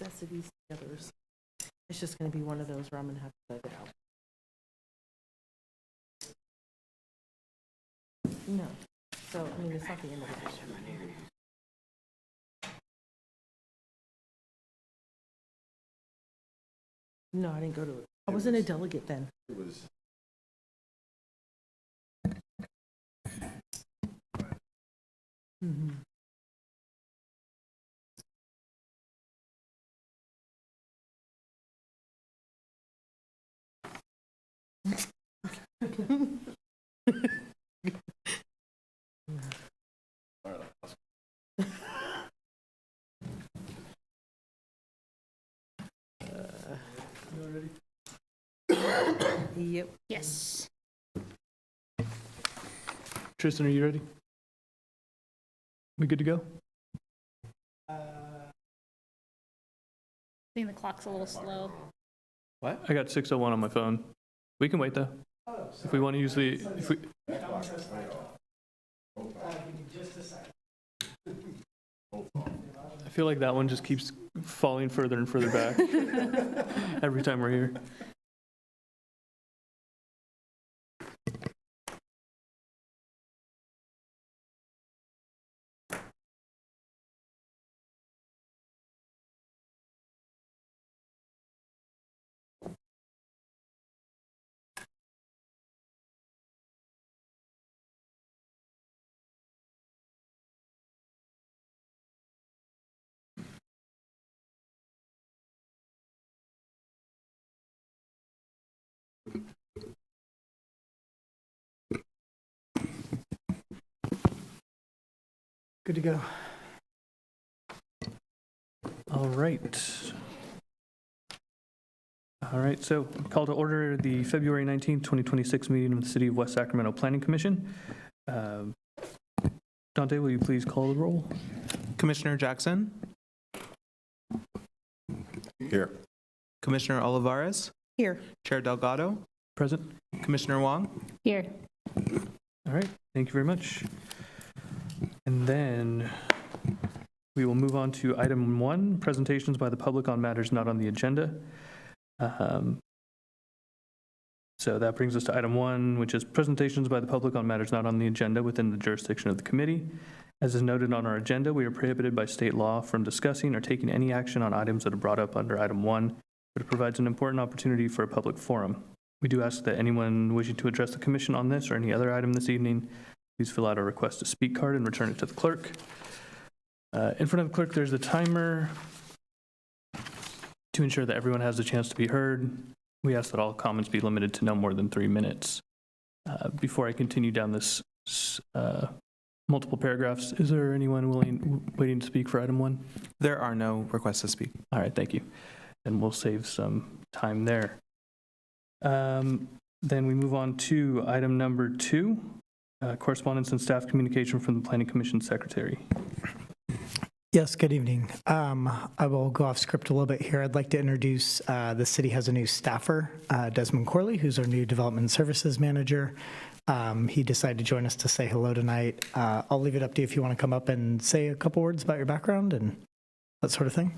necessities to others. It's just going to be one of those where I'm going to have to type it out. No. So, I mean, it's not the end of the day. No, I didn't go to it. I wasn't a delegate then. It was. Mm-hmm. Yep. Yes. Tristan, are you ready? We good to go? I think the clock's a little slow. I got 6:01 on my phone. We can wait though. If we want to use the, if we, I feel like that one just keeps falling further and further back every time we're here. Good to go. All right. All right, so call to order the February 19th, 2026 meeting of the City of West Sacramento Planning Commission. Dante, will you please call the roll? Commissioner Jackson, Here. Commissioner Olivares, Here. Chair Delgado, Present? Commissioner Wong. Here. All right, thank you very much. And then we will move on to item 1, presentations by the public on matters not on the agenda. So that brings us to item 1, which is presentations by the public on matters not on the agenda within the jurisdiction of the committee. As is noted on our agenda, we are prohibited by state law from discussing or taking any action on items that are brought up under item 1, but it provides an important opportunity for a public forum. We do ask that anyone wishing to address the commission on this or any other item this evening, please fill out a request to speak card and return it to the clerk. In front of the clerk, there's a timer to ensure that everyone has a chance to be heard. We ask that all comments be limited to no more than 3 minutes. Before I continue down this multiple paragraphs, is there anyone waiting to speak for item 1? There are no requests to speak. All right, thank you. And we'll save some time there. Then we move on to item number 2, correspondence and staff communication from the Planning Commission Secretary. Yes, good evening. I will go off script a little bit here. I'd like to introduce, the city has a new staffer, Desmond Corley, who's our new Development Services Manager. He decided to join us to say hello tonight. I'll leave it up to you if you want to come up and say a couple words about your background and that sort of thing.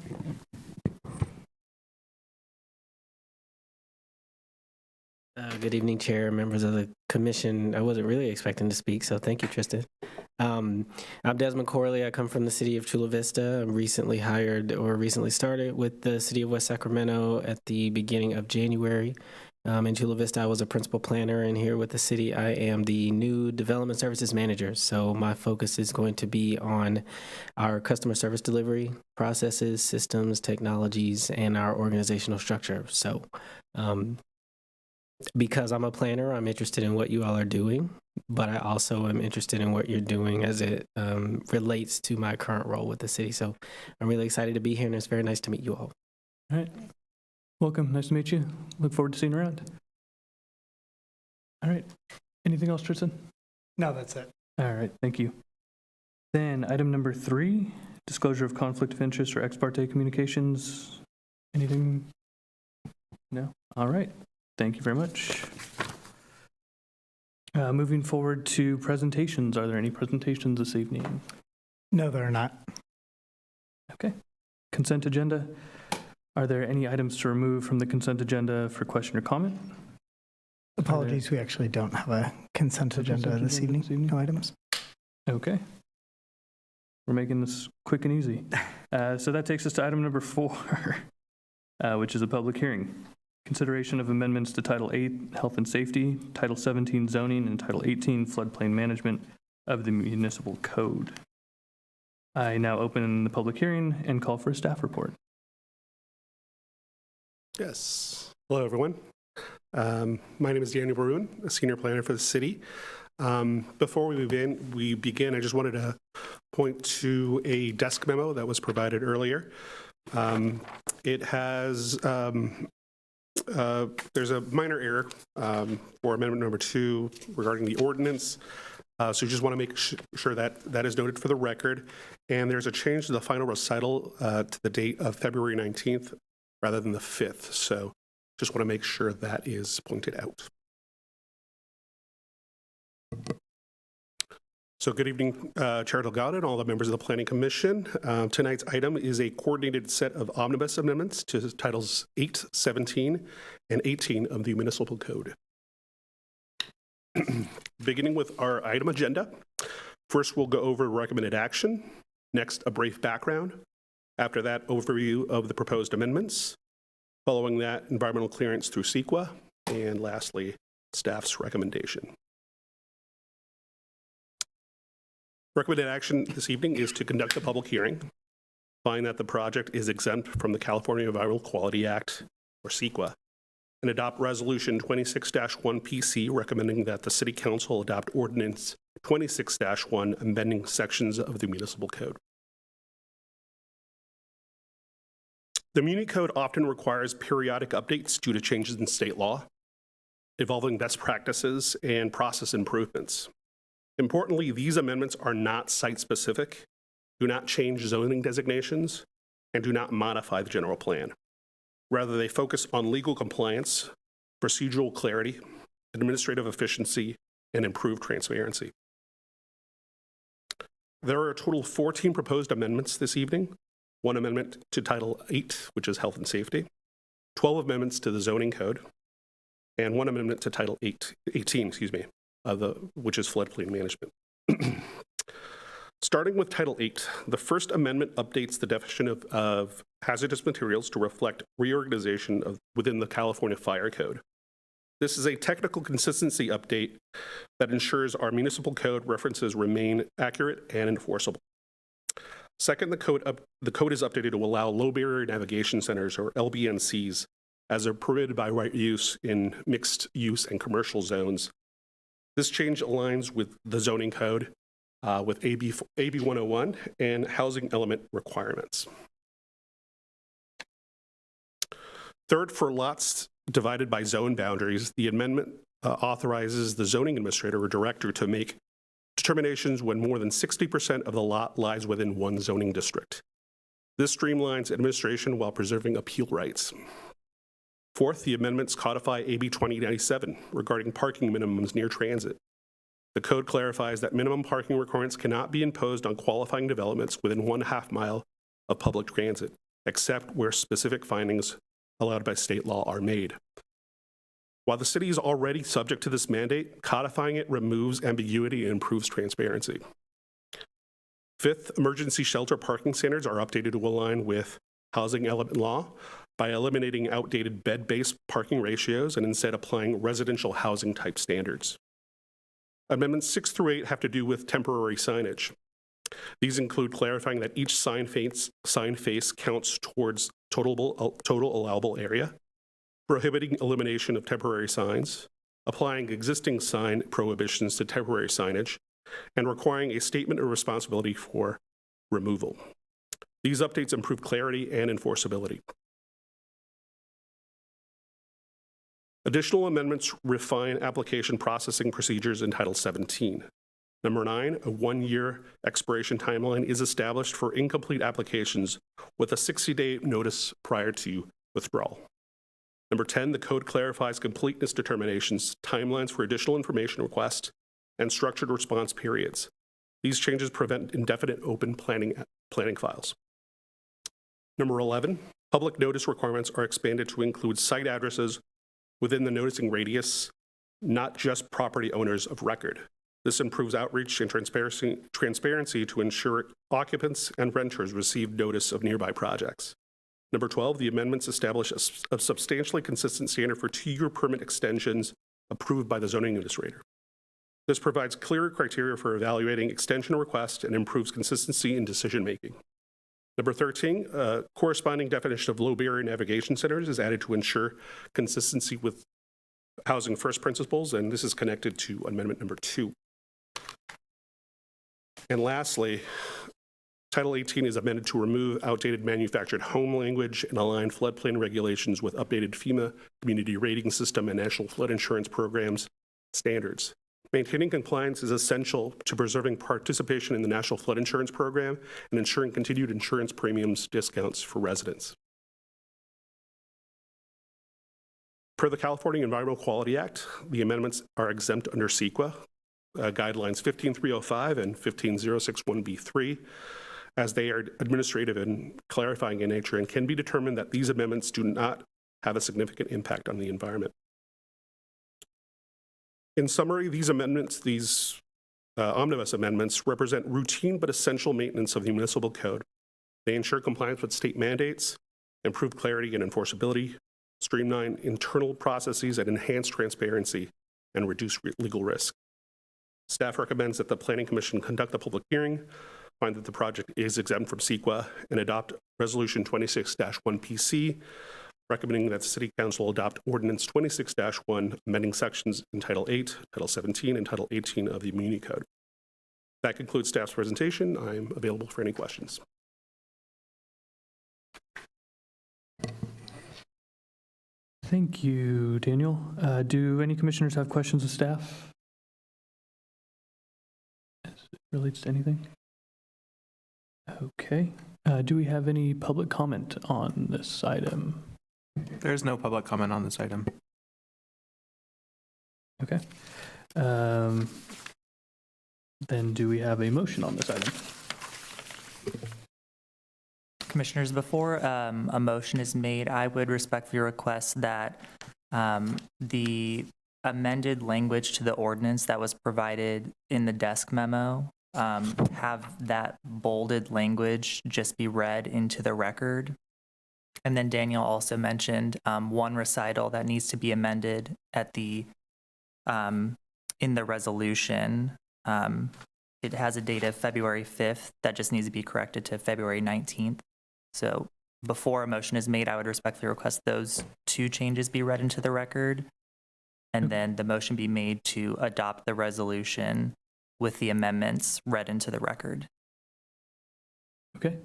Good evening, Chair, members of the Commission. I wasn't really expecting to speak, so thank you, Tristan. I'm Desmond Corley. I come from the city of Chula Vista. I'm recently hired or recently started with the city of West Sacramento at the beginning of January. In Chula Vista, I was a principal planner, and here with the city, I am the new Development Services Manager. So my focus is going to be on our customer service delivery processes, systems, technologies, and our organizational structure. So because I'm a planner, I'm interested in what you all are doing, but I also am interested in what you're doing as it relates to my current role with the city. So I'm really excited to be here, and it's very nice to meet you all. All right. Welcome. Nice to meet you. Look forward to seeing you around. All right. Anything else, Tristan? No, that's it. All right. Thank you. Then item number 3, disclosure of conflict of interest or ex parte communications. Anything? No? All right. Thank you very much. Moving forward to presentations. Are there any presentations this evening? No, there are not. Okay. Consent agenda. Are there any items to remove from the consent agenda for question or comment? Apologies, we actually don't have a consent agenda this evening. No items. Okay. We're making this quick and easy. So that takes us to item number 4, which is a public hearing. Consideration of amendments to Title 8, Health and Safety, Title 17, Zoning, and Title 18, Floodplain Management of the Municipal Code. I now open the public hearing and call for a staff report. Yes. Hello, everyone. My name is Daniel Baroon, a senior planner for the city. Before we begin, I just wanted to point to a desk memo that was provided earlier. It has, there's a minor error for amendment number 2 regarding the ordinance. So you just want to make sure that that is noted for the record. And there's a change to the final recital to the date of February 19th rather than the 5th. So just want to make sure that is pointed out. So good evening, Chair Delgado and all the members of the Planning Commission. Tonight's item is a coordinated set of omnibus amendments to Titles 8, 17, and 18 of the Municipal Code. Beginning with our item agenda, first we'll go over recommended action, next a brief background, after that overview of the proposed amendments, following that environmental clearance through CEQA, and lastly staff's recommendation. Recommended action this evening is to conduct a public hearing, find that the project is exempt from the California Environmental Quality Act, or CEQA, and adopt Resolution 26-1 PC recommending that the City Council adopt Ordinance 26-1 amending sections of the Municipal Code. The Muni Code often requires periodic updates due to changes in state law, involving best practices and process improvements. Importantly, these amendments are not site-specific, do not change zoning designations, and do not modify the general plan. Rather, they focus on legal compliance, procedural clarity, administrative efficiency, and improved transparency. There are a total of 14 proposed amendments this evening. 1 amendment to Title 8, which is Health and Safety, 12 amendments to the Zoning Code, and 1 amendment to Title 18, which is Floodplain Management. Starting with Title 8, the first amendment updates the definition of hazardous materials to reflect reorganization within the California Fire Code. This is a technical consistency update that ensures our municipal code references remain accurate and enforceable. Second, the code is updated to allow low barrier navigation centers, or LBNCs, as are permitted by right use in mixed use and commercial zones. This change aligns with the zoning code with AB 101 and housing element requirements. Third, for lots divided by zone boundaries, the amendment authorizes the zoning administrator or director to make determinations when more than 60% of the lot lies within one zoning district. This streamlines administration while preserving appeal rights. Fourth, the amendments codify AB 2097 regarding parking minimums near transit. The code clarifies that minimum parking requirements cannot be imposed on qualifying developments within 1/2 mile of public transit, except where specific findings allowed by state law are made. While the city is already subject to this mandate, codifying it removes ambiguity and improves transparency. Fifth, emergency shelter parking standards are updated to align with housing element law by eliminating outdated bed-based parking ratios and instead applying residential housing type standards. Amendments 6 through 8 have to do with temporary signage. These include clarifying that each sign face counts towards total allowable area, prohibiting elimination of temporary signs, applying existing sign prohibitions to temporary signage, and requiring a statement of responsibility for removal. These updates improve clarity and enforceability. Additional amendments refine application processing procedures in Title 17. Number 9, a 1-year expiration timeline is established for incomplete applications with a 60-day notice prior to withdrawal. Number 10, the code clarifies completeness determinations, timelines for additional information requests, and structured response periods. These changes prevent indefinite open planning files. Number 11, Public notice requirements are expanded to include site addresses within the noticing radius, not just property owners of record. This improves outreach and transparency to ensure occupants and renters receive notice of nearby projects. Number 12, the amendments establish a substantially consistent standard for 2-year permit extensions approved by the zoning administrator. This provides clearer criteria for evaluating extension requests and improves consistency in decision-making. Number 13, a corresponding definition of low barrier navigation centers is added to ensure consistency with housing first principles, and this is connected to amendment number 2. And lastly, Title 18 is amended to remove outdated manufactured home language and align floodplain regulations with updated FEMA community rating system and National Flood Insurance Programs standards. Maintaining compliance is essential to preserving participation in the National Flood Insurance Program and ensuring continued insurance premiums discounts for residents. Per the California Environmental Quality Act, the amendments are exempt under CEQA, guidelines 15305 and 15061B3, as they are administrative and clarifying in nature and can be determined that these amendments do not have a significant impact on the environment. In summary, these amendments, these omnibus amendments, represent routine but essential maintenance of the municipal code. They ensure compliance with state mandates, improve clarity and enforceability, streamline internal processes, and enhance transparency and reduce legal risk. Staff recommends that the Planning Commission conduct a public hearing, find that the project is exempt from CEQA, and adopt Resolution 26-1PC, recommending that the City Council adopt Ordinance 26-1, amending sections in Title 8, Title 17, and Title 18 of the Muni Code. That concludes staff's presentation. I'm available for any questions. Thank you, Daniel. Do any commissioners have questions of staff? As it relates to anything? Okay. Do we have any public comment on this item? There is no public comment on this item. Okay. Then do we have a motion on this item? Commissioners, before a motion is made, I would respectfully request that the amended language to the ordinance that was provided in the desk memo have that bolded language just be read into the record. And then Daniel also mentioned one recital that needs to be amended at the in the resolution. It has a date of February 5th that just needs to be corrected to February 19th. So before a motion is made, I would respectfully request those 2 changes be read into the record, and then the motion be made to adopt the resolution with the amendments read into the record. Okay.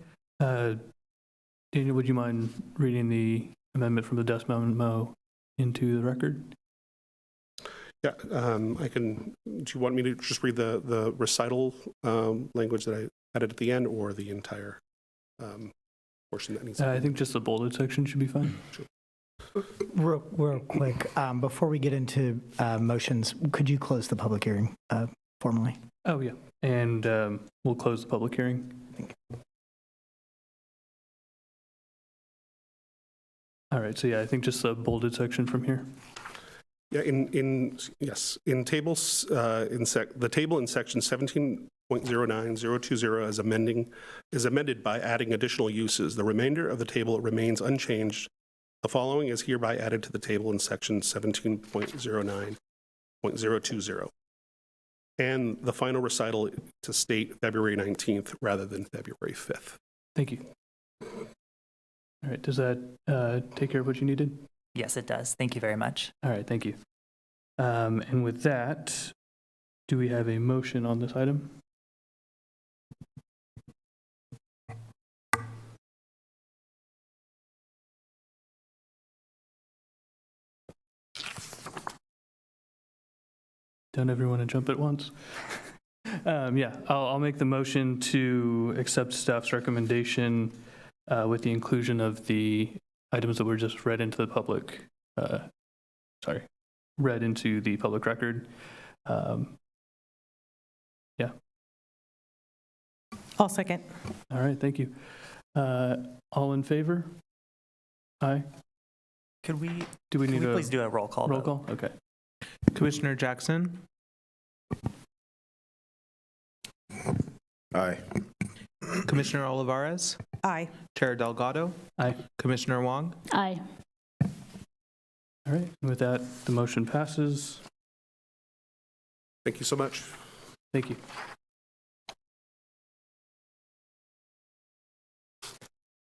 Daniel, would you mind reading the amendment from the desk memo into the record? Yeah, I can. Do you want me to just read the recital language that I added at the end, or the entire portion that needs? I think just the bolded section should be fine. Sure. Real quick, before we get into motions, could you close the public hearing formally? Oh, yeah. And we'll close the public hearing. All right. So, yeah, I think just the bolded section from here. Yeah, in tables, the table in section 17.09020 is amended by adding additional uses. The remainder of the table remains unchanged. The following is hereby added to the table in section 17.09.020. And the final recital to state February 19th rather than February 5th. Thank you. All right. Does that take care of what you needed? Yes, it does. Thank you very much. All right. Thank you. And with that, do we have a motion on this item? Don't everyone want to jump at once? Yeah, I'll make the motion to accept staff's recommendation with the inclusion of the items that were just read into the public, read into the public record. Yeah. I'll second. All right, thank you. All in favor? Aye. Could we, Do we could need we a please do a roll call roll vote? call? Okay. Commissioner Jackson, Aye. Commissioner Olivares, Aye. Chair Delgado, Aye. Commissioner Wong. Aye. All right. With that, the motion passes. Thank you so much. Thank you.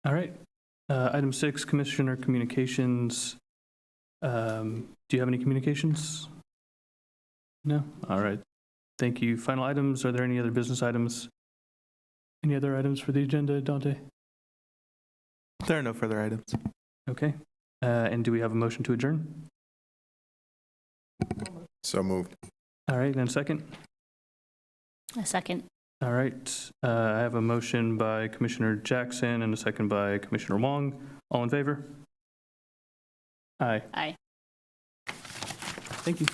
All right. Item 6, Commissioner Communications. Do you have any communications? No? All right. Thank you. Final items. Are there any other business items? Any other items for the agenda, Dante? There are no further items. Okay. And do we have a motion to adjourn? So moved. All right. And a second? A second. All right. I have a motion by Commissioner Jackson and a second by Commissioner Wong. All in favor? Aye. Aye. Thank you.